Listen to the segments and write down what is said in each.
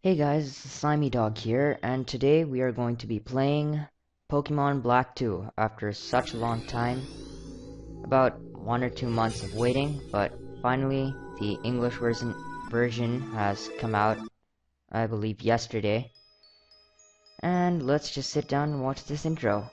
Hey guys, it's the Slimy Dog here, and today we are going to be playing Pokemon Black 2 after such a long time. About 1 or 2 months of waiting, but finally the English version has come out, I believe yesterday. And let's just sit down and watch this intro.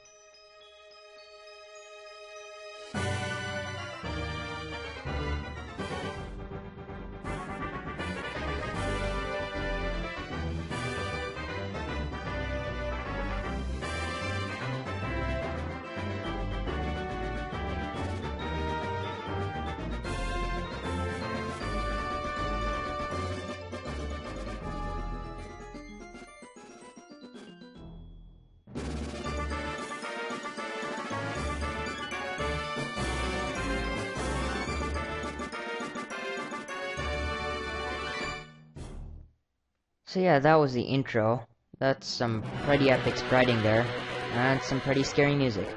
So yeah, that was the intro. That's some pretty epic spriting there, and some pretty scary music.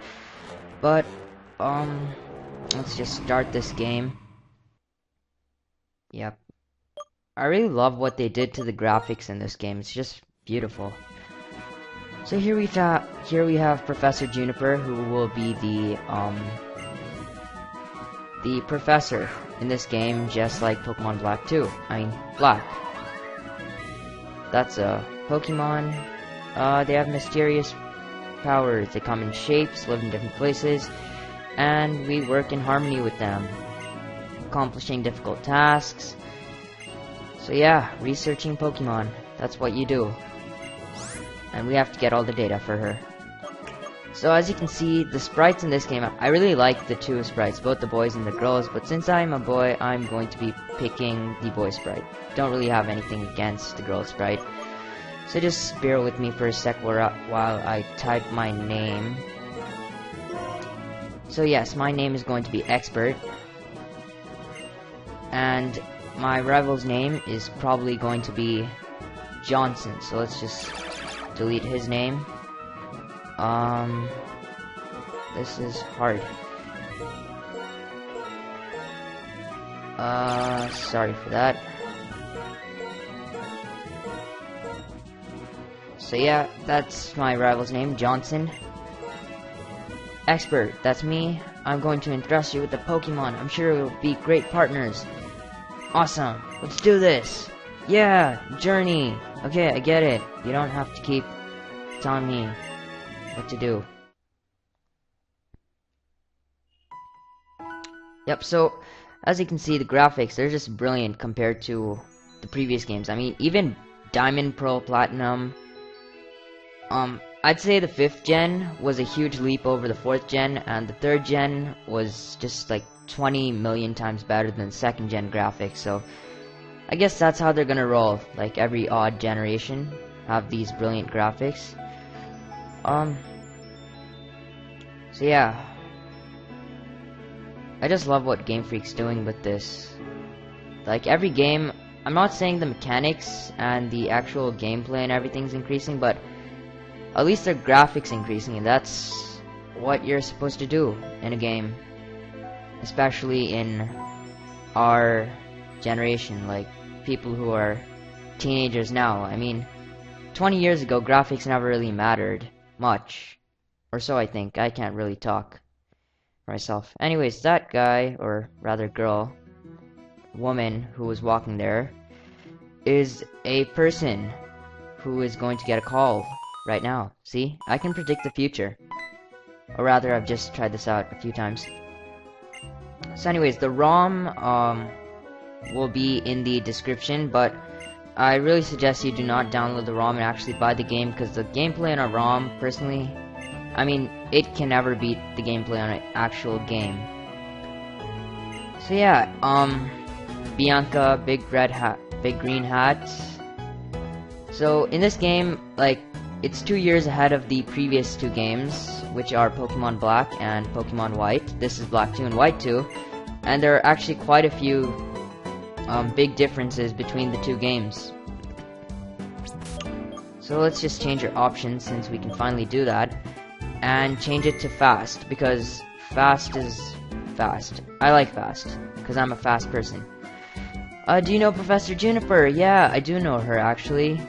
But, let's just start this game. Yep. I really love what they did to the graphics in this game. It's just beautiful. So here we have Professor Juniper, who will be the professor in this game, just like Pokemon Black 2. I mean, Black. That's a Pokemon. They have mysterious powers. They come in shapes, live in different places, and we work in harmony with them, accomplishing difficult tasks. So yeah, researching Pokemon. That's what you do. And we have to get all the data for her. So as you can see, the sprites in this game, I really like the two sprites, both the boys and the girls, but since I'm a boy, I'm going to be picking the boy sprite. Don't really have anything against the girl sprite. So just bear with me for a sec while I type my name. So yes, my name is going to be Expert. And my rival's name is probably going to be Johnson. So let's just delete his name. This is hard. Sorry for that. So yeah, that's my rival's name, Johnson. Expert, that's me. I'm going to entrust you with the Pokemon. I'm sure we'll be great partners. Awesome, let's do this. Yeah, journey. Okay, I get it. You don't have to keep telling me what to do. Yep, so as you can see, the graphics, they're just brilliant compared to the previous games. I mean, even Diamond, Pearl, Platinum. I'd say the 5th gen was a huge leap over the 4th gen, and the 3rd gen was just like 20 million times better than 2nd gen graphics. So I guess that's how they're gonna roll. Like every odd generation, have these brilliant graphics. So yeah, I just love what Game Freak's doing with this. Like every game, I'm not saying the mechanics and the actual gameplay and everything's increasing, but at least their graphics increasing, and that's what you're supposed to do in a game, especially in our generation, like people who are teenagers now. I mean, 20 years ago, graphics never really mattered much, or so I think. I can't really talk for myself. Anyways, that guy, or rather girl, woman who was walking there, is a person who is going to get a call right now. See? I can predict the future. Or rather, I've just tried this out a few times. So anyways, the ROM will be in the description, but I really suggest you do not download the ROM and actually buy the game, because the gameplay on a ROM, personally, I mean, it can never beat the gameplay on an actual game. So yeah, Bianca, big green hat. So in this game, like, it's 2 years ahead of the previous two games, which are Pokemon Black and Pokemon White. This is Black 2 and White 2, and there are actually quite a few big differences between the two games. So let's just change our options, since we can finally do that, and change it to fast, because fast is fast. I like fast, because I'm a fast person. Do you know Professor Juniper? Yeah, I do know her, actually.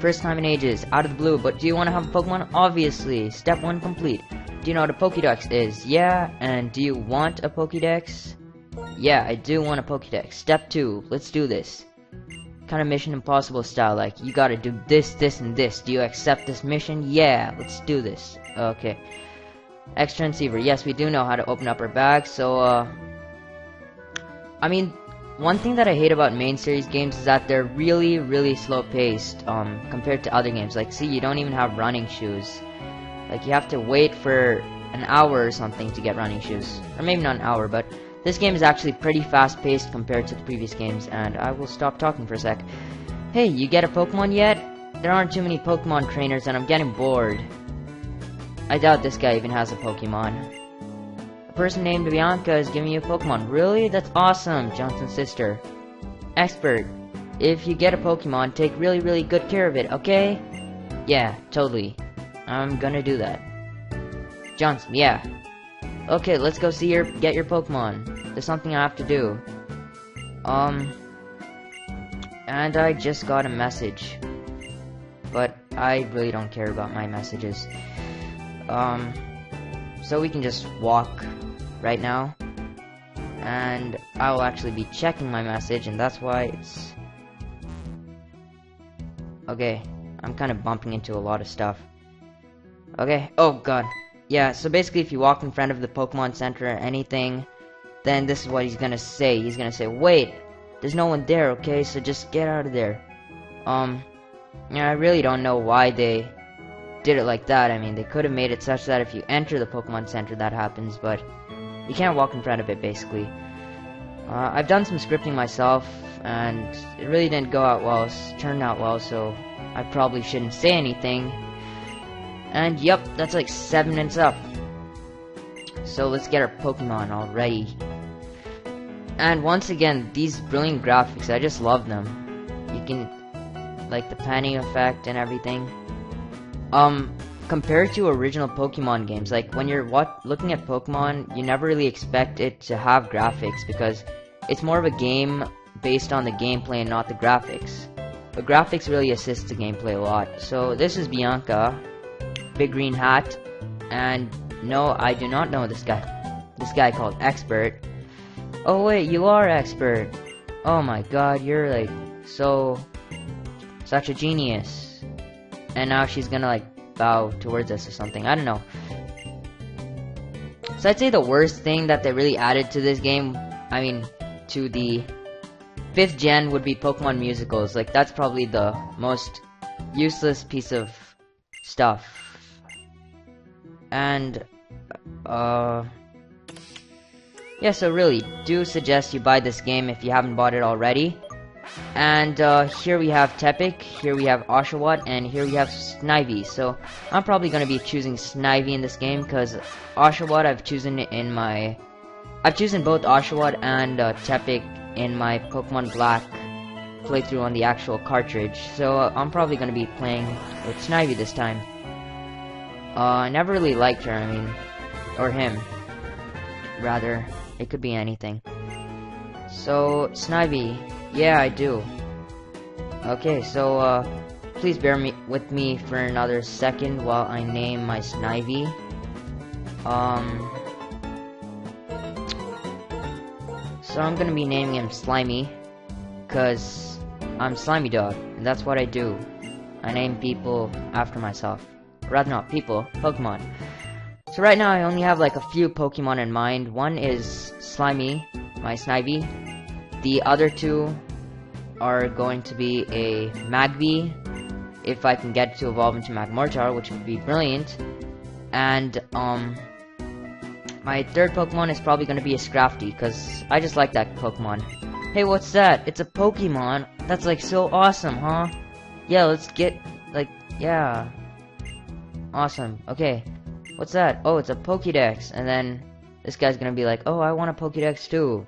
first time in ages, out of the blue, but do you want to have a Pokemon? Obviously. Step 1 complete. Do you know what a Pokédex is? Yeah. And do you want a Pokédex? Yeah, I do want a Pokédex. Step 2. Let's do this. Kind of Mission Impossible style, like, you gotta do this, this, and this. Do you accept this mission? Yeah, let's do this. Okay. Extra Receiver. Yes, we do know how to open up our bag, so, I mean, one thing that I hate about main series games is that they're really, really slow-paced, compared to other games. Like, see, you don't even have running shoes. Like, you have to wait for an hour or something to get running shoes. Or maybe not an hour, but this game is actually pretty fast-paced compared to the previous games, and I will stop talking for a sec. Hey, you get a Pokemon yet? There aren't too many Pokemon trainers, and I'm getting bored. I doubt this guy even has a Pokemon. A person named Bianca is giving you a Pokemon. Really? That's awesome, Johnson's sister. Expert. If you get a Pokemon, take really, really good care of it, okay? Yeah, totally. I'm gonna do that. Johnson, yeah. Okay, let's go see get your Pokemon. There's something I have to do. And I just got a message. But I really don't care about my messages. So we can just walk right now. And I'll actually be checking my message, and that's why it's... Okay, I'm kind of bumping into a lot of stuff. Okay, oh god. Yeah, so basically if you walk in front of the Pokemon Center or anything, then this is what he's gonna say. He's gonna say, wait, there's no one there, okay, so just get out of there. Yeah, I really don't know why they did it like that. I mean, they could have made it such that if you enter the Pokemon Center that happens, but you can't walk in front of it, basically. I've done some scripting myself, and it really didn't go out well, turned out well, so I probably shouldn't say anything. And yep, that's like 7 minutes up. So let's get our Pokemon already. And once again, these brilliant graphics, I just love them. You can, like the panning effect and everything. Compared to original Pokemon games, like when you're looking at Pokemon, you never really expect it to have graphics because it's more of a game based on the gameplay and not the graphics. But graphics really assist the gameplay a lot. So this is Bianca. Big green hat, and no, I do not know this guy. This guy called Expert. Oh wait, you are Expert. Oh my god, you're like such a genius. And now she's gonna like bow towards us or something. I don't know. So I'd say the worst thing that they really added to this game, I mean, to the 5th gen would be Pokemon musicals. Like that's probably the most useless piece of stuff. And, yeah, so really, do suggest you buy this game if you haven't bought it already. And, here we have Tepic, here we have Oshawott, and here we have Snivy. So, I'm probably gonna be choosing Snivy in this game, because Oshawott I've chosen both Oshawott and, Tepic in my Pokemon Black playthrough on the actual cartridge. So, I'm probably gonna be playing with Snivy this time. I never really liked her, I mean, or him, rather, it could be anything. So, Snivy, yeah, I do. Okay, so, please bear with me for another second while I name my Snivy. So I'm gonna be naming him Slimy, cause I'm Slimy Dog, and that's what I do. I name people after myself. Rather not people, Pokemon. So right now I only have like a few Pokemon in mind. One is Slimy, my Snivy. The other two are going to be a Magby, if I can get it to evolve into Magmortar, which would be brilliant. And my third Pokemon is probably going to be a Scrafty, because I just like that Pokemon. Hey, what's that? It's a Pokemon? That's like so awesome, huh? Yeah, let's get, like, yeah. Awesome. Okay. What's that? Oh, it's a Pokédex. And then this guy's gonna be like, oh, I want a Pokédex too.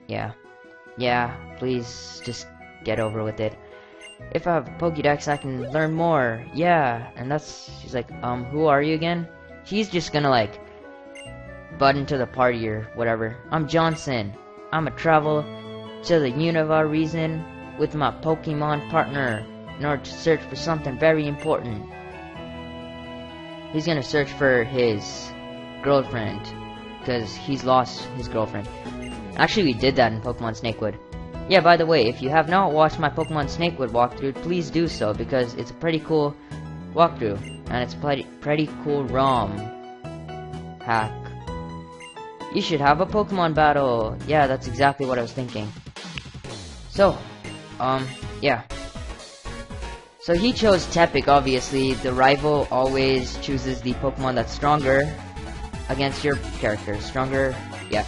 Yeah. Yeah, please just get over with it. If I have a Pokédex, I can learn more. Yeah. And she's like, who are you again? She's just gonna like butt into the party or whatever. I'm Johnson. I'm a travel to the Unova reason. with my Pokemon partner in order to search for something very important. He's gonna search for his girlfriend, because he's lost his girlfriend. Actually, we did that in Pokemon Snakewood. Yeah, by the way, if you have not watched my Pokemon Snakewood walkthrough, please do so, because it's a pretty cool walkthrough, and it's pretty cool ROM hack. You should have a Pokemon battle. Yeah, that's exactly what I was thinking. So, yeah. So he chose Tepic, obviously. The rival always chooses the Pokemon that's stronger against your character. Stronger, yeah.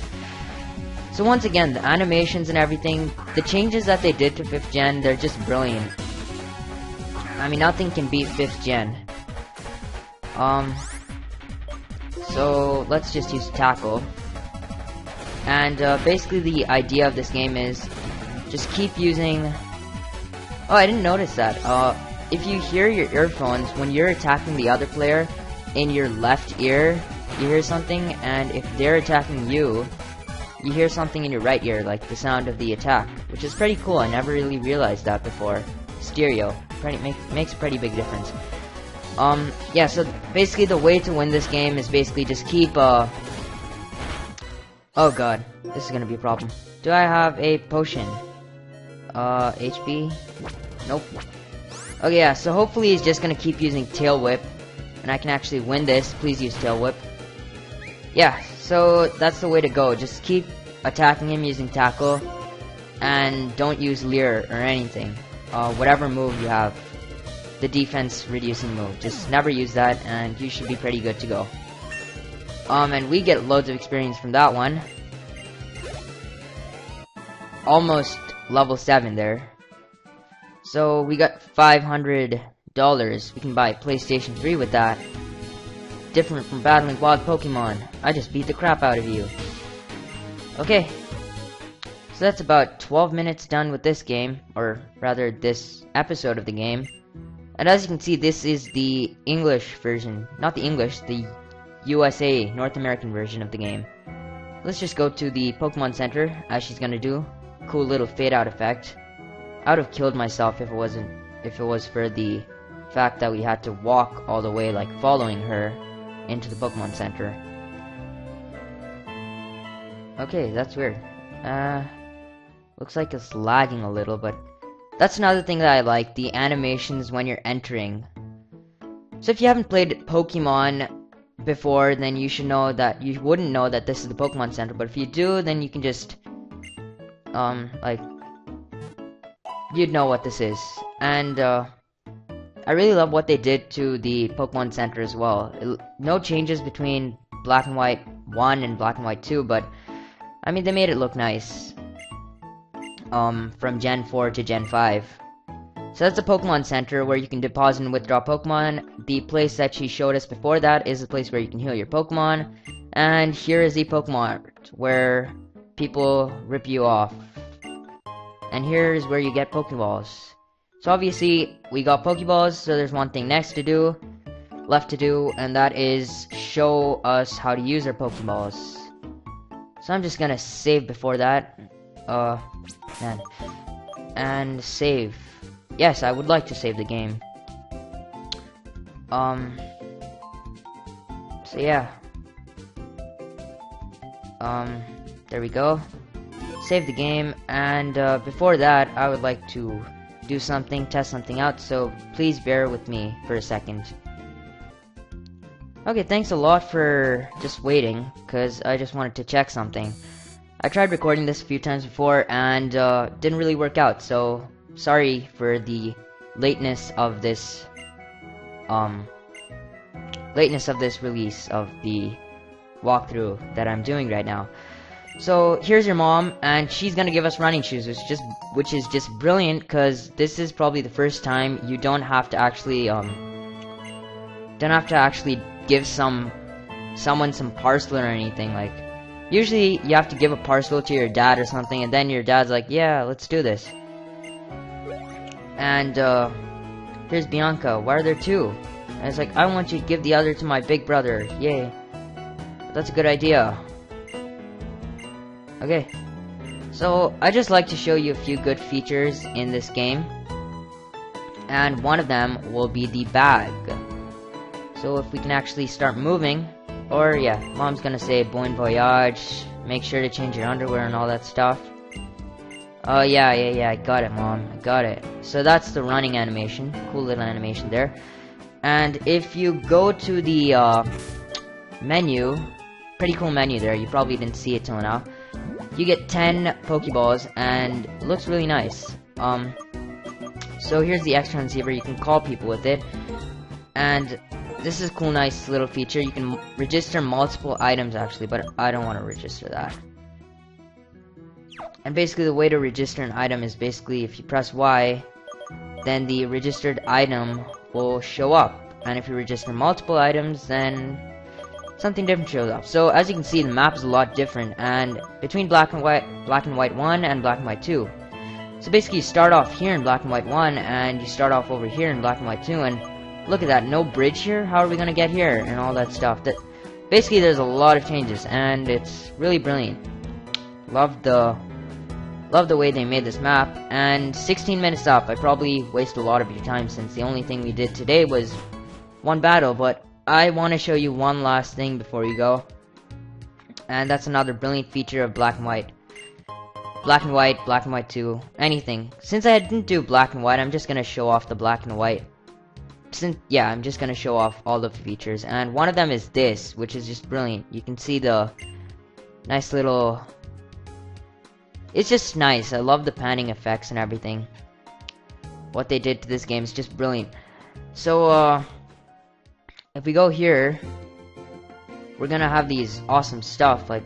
So once again, the animations and everything, the changes that they did to 5th gen, they're just brilliant. I mean, nothing can beat 5th gen. So let's just use Tackle. And basically the idea of this game is just keep using... Oh, I didn't notice that. If you hear your earphones, when you're attacking the other player, in your left ear, you hear something, and if they're attacking you, you hear something in your right ear, like the sound of the attack, which is pretty cool. I never really realized that before. Stereo. Makes a pretty big difference. Yeah, so basically the way to win this game is basically just keep, oh god, this is gonna be a problem. Do I have a potion? HP? Nope. Okay, yeah, so hopefully he's just gonna keep using Tail Whip, and I can actually win this. Please use Tail Whip. Yeah, so that's the way to go. Just keep attacking him using Tackle, and don't use Leer or anything. Whatever move you have, the defense reducing move, just never use that, and you should be pretty good to go. And we get loads of experience from that one. Almost level 7 there. So we got $500. We can buy a PlayStation 3 with that. Different from battling wild Pokemon. I just beat the crap out of you. Okay. So that's about 12 minutes done with this game, or rather this episode of the game. And as you can see, this is the English version. Not the English, the USA, North American version of the game. Let's just go to the Pokemon Center, as she's gonna do. Cool little fade out effect. I would have killed myself if it was for the fact that we had to walk all the way, like following her into the Pokemon Center. Okay, that's weird. Looks like it's lagging a little, but that's another thing that I like, the animations when you're entering. So if you haven't played Pokemon before, then you should know that, you wouldn't know that this is the Pokemon Center, but if you do, then you can just, like, you'd know what this is. And, I really love what they did to the Pokemon Center as well. No changes between Black and White 1 and Black and White 2, but, I mean, they made it look nice. From Gen 4 to Gen 5. So that's the Pokemon Center where you can deposit and withdraw Pokemon. The place that she showed us before that is the place where you can heal your Pokemon. And here is the Pokemon art, where people rip you off. And here is where you get Pokeballs. So obviously, we got Pokeballs, so there's one thing left to do, and that is show us how to use our Pokeballs. So I'm just gonna save before that. Man. And save. Yes, I would like to save the game. So yeah. There we go. Save the game, and before that, I would like to do something, test something out, so please bear with me for a second. Okay, thanks a lot for just waiting, because I just wanted to check something. I tried recording this a few times before, and didn't really work out, so sorry for the lateness of this release of the walkthrough that I'm doing right now. So here's your mom, and she's gonna give us running shoes, which is just brilliant, because this is probably the first time you don't have to actually give someone some parcel or anything. Like, usually you have to give a parcel to your dad or something, and then your dad's like, yeah, let's do this. And here's Bianca. Why are there two? And it's like, I want you to give the other to my big brother. Yay. That's a good idea. Okay. So I just like to show you a few good features in this game, and one of them will be the bag. So if we can actually start moving, or yeah, mom's gonna say bon voyage, make sure to change your underwear and all that stuff. Oh yeah, I got it, mom, I got it. So that's the running animation, cool little animation there. And if you go to the menu, pretty cool menu there, you probably didn't see it till now. You get 10 Pokeballs, and it looks really nice. So here's the X transceiver, you can call people with it. And this is a cool, nice little feature. You can register multiple items actually, but I don't want to register that. And basically the way to register an item is basically if you press Y, then the registered item will show up. And if you register multiple items, then something different shows up. So as you can see, the map is a lot different, and between Black and White 1 and Black and White 2. So basically you start off here in Black and White 1, and you start off over here in Black and White 2, and look at that, no bridge here, how are we gonna get here, and all that stuff. That basically there's a lot of changes, and it's really brilliant. Love the way they made this map. And 16 minutes up, I probably wasted a lot of your time since the only thing we did today was one battle, but I want to show you one last thing before you go, and that's another brilliant feature of Black and White. Black and White, Black and White 2, anything. Since I didn't do Black and White, I'm just gonna show off the Black and White. I'm just gonna show off all the features, and one of them is this, which is just brilliant. You can see the nice little... It's just nice. I love the panning effects and everything. What they did to this game is just brilliant. So, if we go here, we're gonna have these awesome stuff like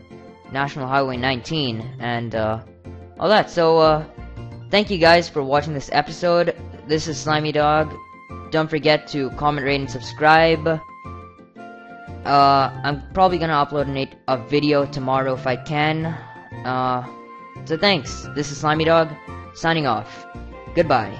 National Highway 19 and all that. So thank you guys for watching this episode. This is Slimy Dog. Don't forget to comment, rate, and subscribe. I'm probably gonna upload a video tomorrow if I can. So thanks. This is Slimy Dog, signing off. Goodbye.